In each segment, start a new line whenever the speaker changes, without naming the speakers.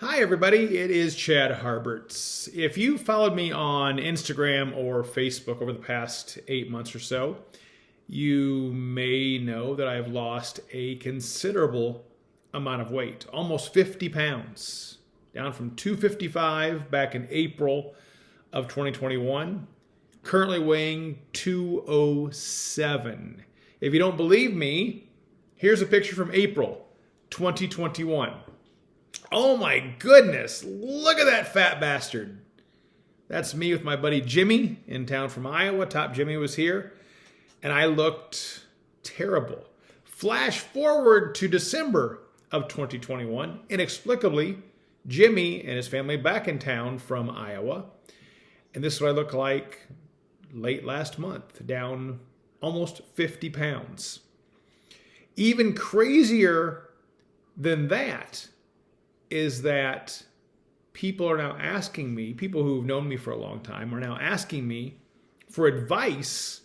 Hi everybody, it is Chad Harberts. If you followed me on Instagram or Facebook over the past 8 months or so, you may know that I've lost a considerable amount of weight, almost 50 pounds, down from 255 back in April of 2021, currently weighing 207. If you don't believe me, here's a picture from April 2021. Oh my goodness, look at that fat bastard. That's me with my buddy Jimmy in town from Iowa. Top Jimmy was here, and I looked terrible. Flash forward to December of 2021. Inexplicably, Jimmy and his family back in town from Iowa. And this is what I look like late last month, down almost 50 pounds. Even crazier than that is that people are now asking me, people who've known me for a long time are now asking me for advice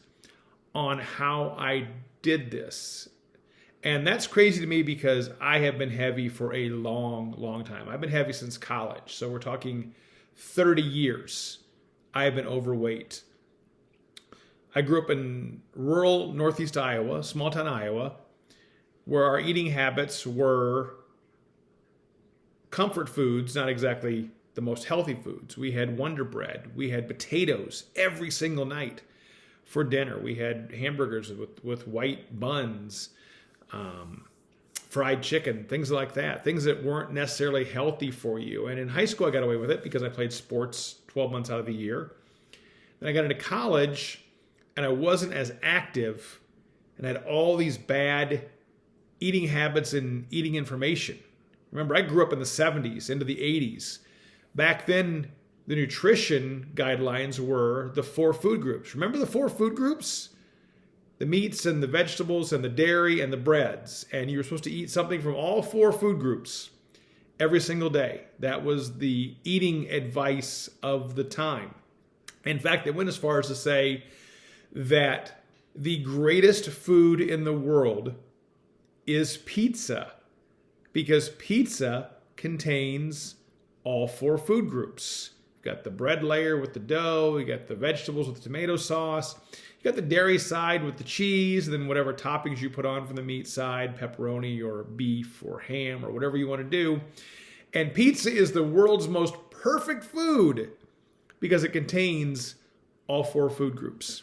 on how I did this. And that's crazy to me because I have been heavy for a long time. I've been heavy since college. So we're talking 30 years. I have been overweight. I grew up in rural northeast Iowa, small town Iowa, where our eating habits were comfort foods, not exactly the most healthy foods. We had Wonder Bread. We had potatoes every single night for dinner. We had hamburgers with white buns, fried chicken, things like that. Things that weren't necessarily healthy for you. And in high school, I got away with it because I played sports 12 months out of the year. Then I got into college, and I wasn't as active and had all these bad eating habits and eating information. Remember, I grew up in the 70s, into the 80s. Back then, the nutrition guidelines were the 4 food groups. Remember the 4 food groups? The meats and the vegetables and the dairy and the breads. And you were supposed to eat something from all 4 food groups every single day. That was the eating advice of the time. In fact, they went as far as to say that the greatest food in the world is pizza, because pizza contains all 4 food groups. You've got the bread layer with the dough, you got the vegetables with the tomato sauce, you got the dairy side with the cheese, and then whatever toppings you put on from the meat side, pepperoni or beef or ham or whatever you want to do. And pizza is the world's most perfect food because it contains all 4 food groups.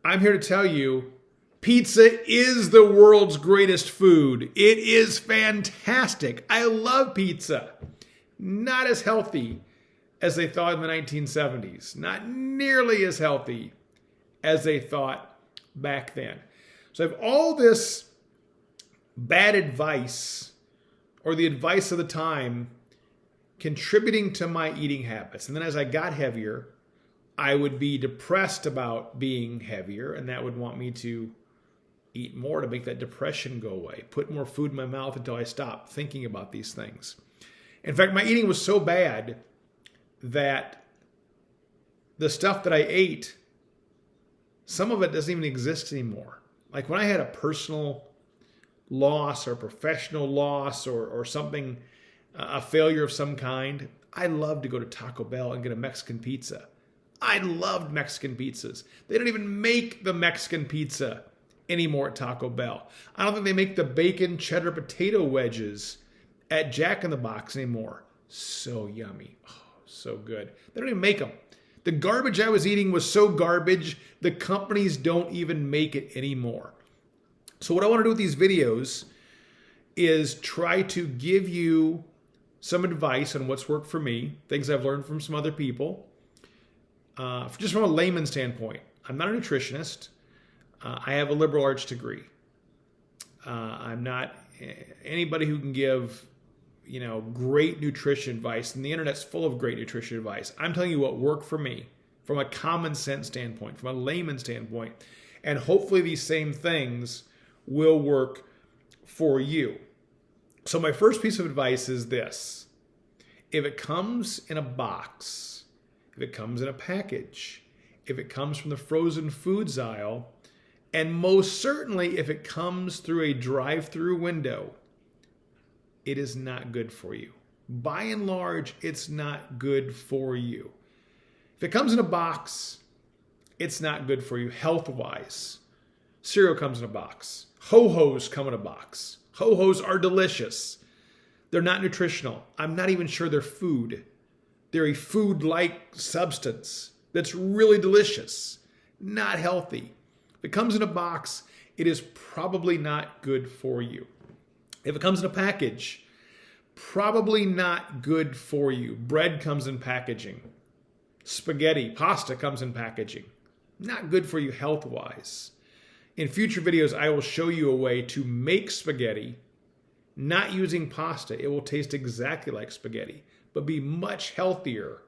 I'm here to tell you, pizza is the world's greatest food. It is fantastic. I love pizza. Not as healthy as they thought in the 1970s. Not nearly as healthy as they thought back then. So I have all this bad advice, or the advice of the time, contributing to my eating habits. And then as I got heavier, I would be depressed about being heavier, and that would want me to eat more to make that depression go away, put more food in my mouth until I stopped thinking about these things. In fact, my eating was so bad that the stuff that I ate, some of it doesn't even exist anymore. Like when I had a personal loss or professional loss or something, a failure of some kind, I loved to go to Taco Bell and get a Mexican pizza. I loved Mexican pizzas. They don't even make the Mexican pizza anymore at Taco Bell. I don't think they make the bacon cheddar potato wedges at Jack in the Box anymore. So yummy. Oh, so good. They don't even make them. The garbage I was eating was so garbage, the companies don't even make it anymore. So what I want to do with these videos is try to give you some advice on what's worked for me, things I've learned from some other people, just from a layman's standpoint. I'm not a nutritionist. I have a liberal arts degree. I'm not anybody who can give, great nutrition advice. And the internet's full of great nutrition advice. I'm telling you what worked for me from a common sense standpoint, from a layman's standpoint. And hopefully these same things will work for you. So my first piece of advice is this. If it comes in a box, if it comes in a package, if it comes from the frozen foods aisle, and most certainly if it comes through a drive-through window, it is not good for you. By and large, it's not good for you. If it comes in a box, it's not good for you health-wise. Cereal comes in a box. Ho-Hos come in a box. Ho-Hos are delicious. They're not nutritional. I'm not even sure they're food. They're a food-like substance that's really delicious, not healthy. If it comes in a box, it is probably not good for you. If it comes in a package, probably not good for you. Bread comes in packaging. Spaghetti, pasta comes in packaging. Not good for you health-wise. In future videos, I will show you a way to make spaghetti not using pasta. It will taste exactly like spaghetti, but be much healthier.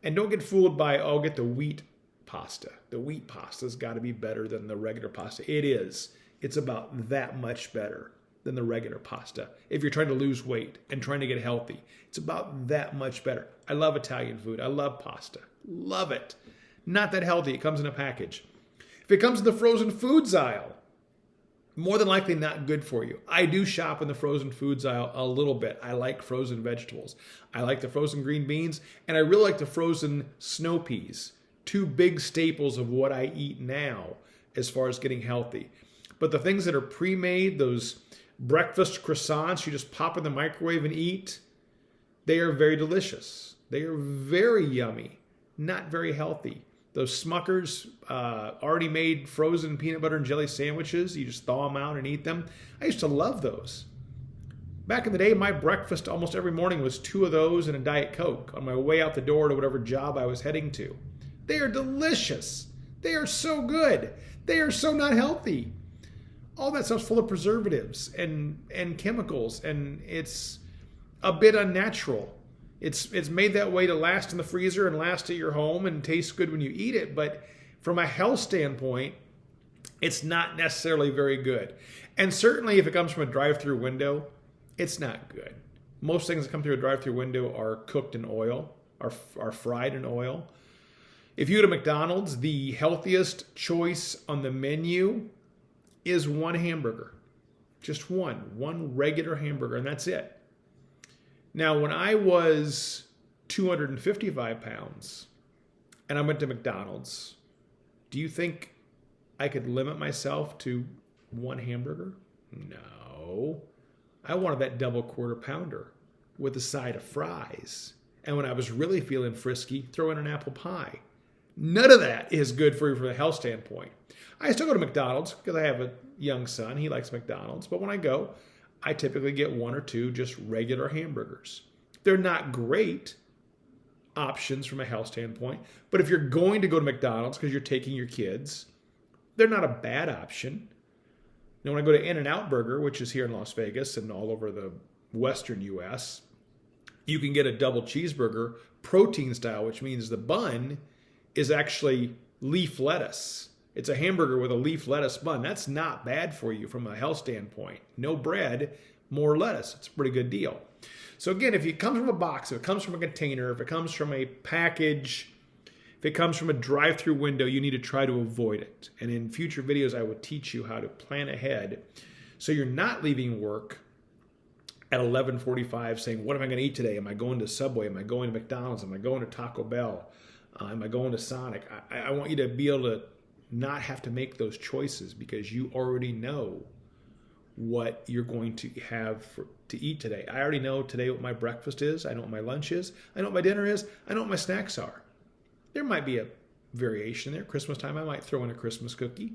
And don't get fooled by, oh, get the wheat pasta. The wheat pasta's got to be better than the regular pasta. It is. It's about that much better than the regular pasta. If you're trying to lose weight and trying to get healthy, it's about that much better. I love Italian food. I love pasta. Love it. Not that healthy. It comes in a package. If it comes in the frozen foods aisle, more than likely not good for you. I do shop in the frozen foods aisle a little bit. I like frozen vegetables. I like the frozen green beans, and I really like the frozen snow peas. Two big staples of what I eat now as far as getting healthy. But the things that are pre-made, those breakfast croissants you just pop in the microwave and eat, they are very delicious. They are very yummy, not very healthy. Those Smucker's already made frozen peanut butter and jelly sandwiches, you just thaw them out and eat them. I used to love those. Back in the day, my breakfast almost every morning was 2 of those and a Diet Coke on my way out the door to whatever job I was heading to. They are delicious. They are so good. They are so not healthy. All that stuff's full of preservatives and chemicals, and it's a bit unnatural. It's made that way to last in the freezer and last at your home and taste good when you eat it, but from a health standpoint, it's not necessarily very good. And certainly if it comes from a drive-through window, it's not good. Most things that come through a drive-through window are cooked in oil, are fried in oil. If you go to McDonald's, the healthiest choice on the menu is one hamburger. Just one regular hamburger, and that's it. Now, when I was 255 pounds and I went to McDonald's, do you think I could limit myself to one hamburger? No. I wanted that double quarter pounder with a side of fries. And when I was really feeling frisky, throw in an apple pie. None of that is good for you from a health standpoint. I still go to McDonald's because I have a young son. He likes McDonald's. But when I go, I typically get 1 or 2 just regular hamburgers. They're not great options from a health standpoint, but if you're going to go to McDonald's because you're taking your kids, they're not a bad option. Now, when I go to In-N-Out Burger, which is here in Las Vegas and all over the western U.S., you can get a double cheeseburger protein style, which means the bun is actually leaf lettuce. It's a hamburger with a leaf lettuce bun. That's not bad for you from a health standpoint. No bread, more lettuce. It's a pretty good deal. So again, if it comes from a box, if it comes from a container, if it comes from a package, if it comes from a drive-through window, you need to try to avoid it. And in future videos, I will teach you how to plan ahead so you're not leaving work at 11:45 saying, what am I going to eat today? Am I going to Subway? Am I going to McDonald's? Am I going to Taco Bell? Am I going to Sonic? I want you to be able to not have to make those choices because you already know what you're going to have to eat today. I already know today what my breakfast is. I know what my lunch is. I know what my dinner is. I know what my snacks are. There might be a variation there. Christmas time, I might throw in a Christmas cookie.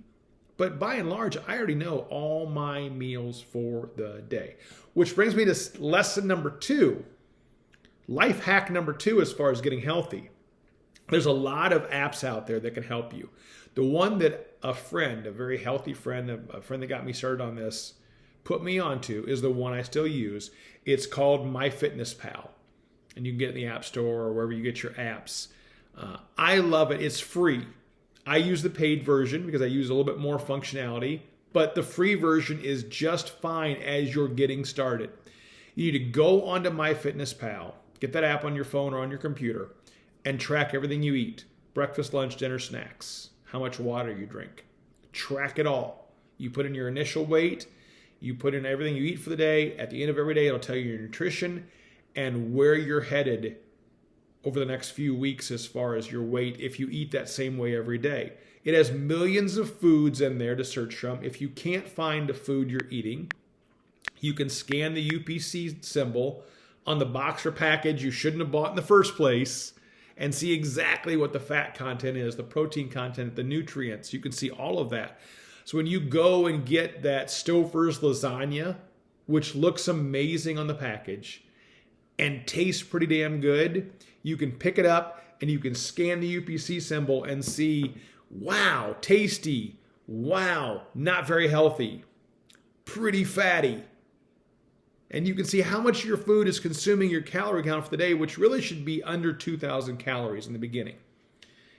But by and large, I already know all my meals for the day. Which brings me to lesson number 2. Life hack number 2 as far as getting healthy. There's a lot of apps out there that can help you. The one that a friend, a very healthy friend, a friend that got me started on this, put me onto is the one I still use. It's called MyFitnessPal. And you can get it in the App Store or wherever you get your apps. I love it. It's free. I use the paid version because I use a little bit more functionality, but the free version is just fine as you're getting started. You need to go onto MyFitnessPal, get that app on your phone or on your computer, and track everything you eat. Breakfast, lunch, dinner, snacks. How much water you drink. Track it all. You put in your initial weight. You put in everything you eat for the day. At the end of every day, it'll tell you your nutrition. and where you're headed over the next few weeks as far as your weight if you eat that same way every day. It has millions of foods in there to search from. If you can't find the food you're eating, you can scan the UPC symbol on the box or package you shouldn't have bought in the first place and see exactly what the fat content is, the protein content, the nutrients. You can see all of that. So when you go and get that Stouffer's lasagna, which looks amazing on the package and tastes pretty damn good, you can pick it up and you can scan the UPC symbol and see, wow, tasty, wow, not very healthy, pretty fatty. And you can see how much your food is consuming your calorie count for the day, which really should be under 2,000 calories in the beginning.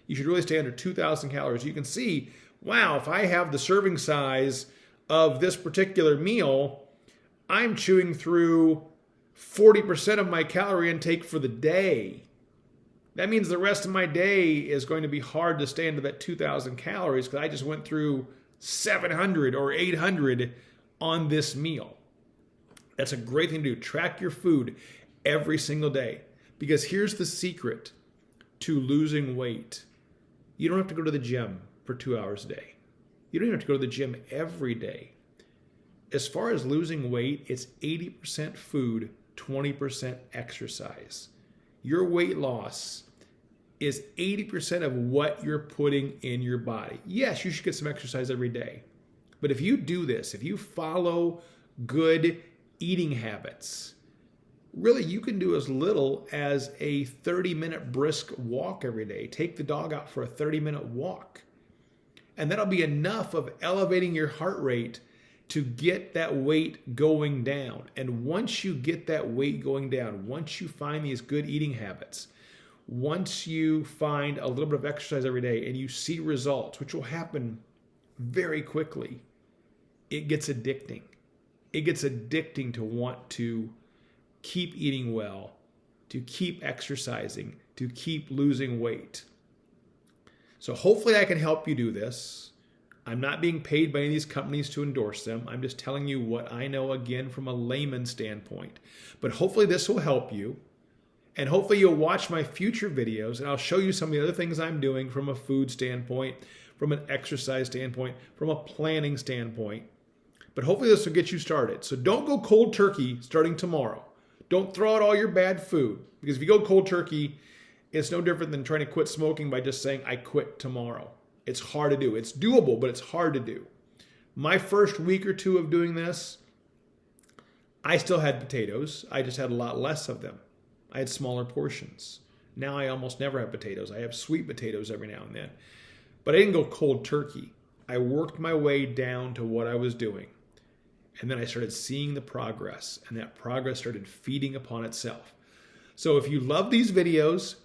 You should really stay under 2,000 calories. You can see, wow, if I have the serving size of this particular meal, I'm chewing through 40% of my calorie intake for the day. That means the rest of my day is going to be hard to stay under that 2,000 calories because I just went through 700 or 800 on this meal. That's a great thing to do. Track your food every single day. Because here's the secret to losing weight. You don't have to go to the gym for 2 hours a day. You don't even have to go to the gym every day. As far as losing weight, it's 80% food, 20% exercise. Your weight loss is 80% of what you're putting in your body. Yes, you should get some exercise every day. But if you do this, if you follow good eating habits, really you can do as little as a 30-minute brisk walk every day. Take the dog out for a 30-minute walk. And that'll be enough of elevating your heart rate to get that weight going down. And once you get that weight going down, once you find these good eating habits, once you find a little bit of exercise every day and you see results, which will happen very quickly, it gets addicting. It gets addicting to want to keep eating well, to keep exercising, to keep losing weight. So hopefully I can help you do this. I'm not being paid by any of these companies to endorse them. I'm just telling you what I know, again, from a layman standpoint. But hopefully this will help you. And hopefully you'll watch my future videos and I'll show you some of the other things I'm doing from a food standpoint, from an exercise standpoint, from a planning standpoint. But hopefully this will get you started. So don't go cold turkey starting tomorrow. Don't throw out all your bad food. Because if you go cold turkey, it's no different than trying to quit smoking by just saying, I quit tomorrow. It's hard to do. It's doable, but it's hard to do. My first week or two of doing this, I still had potatoes. I just had a lot less of them. I had smaller portions. Now I almost never have potatoes. I have sweet potatoes every now and then. But I didn't go cold turkey. I worked my way down to what I was doing. And then I started seeing the progress. And that progress started feeding upon itself. So if you love these videos,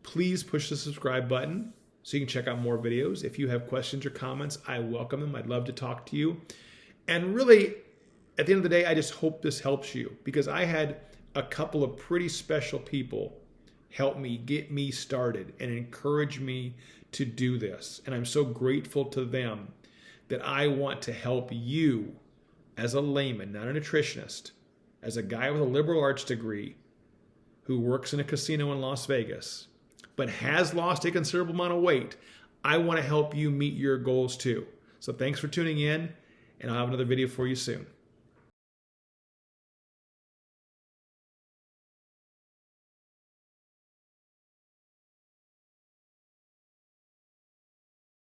please push the subscribe button so you can check out more videos. If you have questions or comments, I welcome them. I'd love to talk to you. And really, at the end of the day, I just hope this helps you because I had a couple of pretty special people help me get me started and encourage me to do this. And I'm so grateful to them that I want to help you as a layman, not a nutritionist, as a guy with a liberal arts degree who works in a casino in Las Vegas, but has lost a considerable amount of weight. I want to help you meet your goals too. So thanks for tuning in, and I'll have another video for you soon.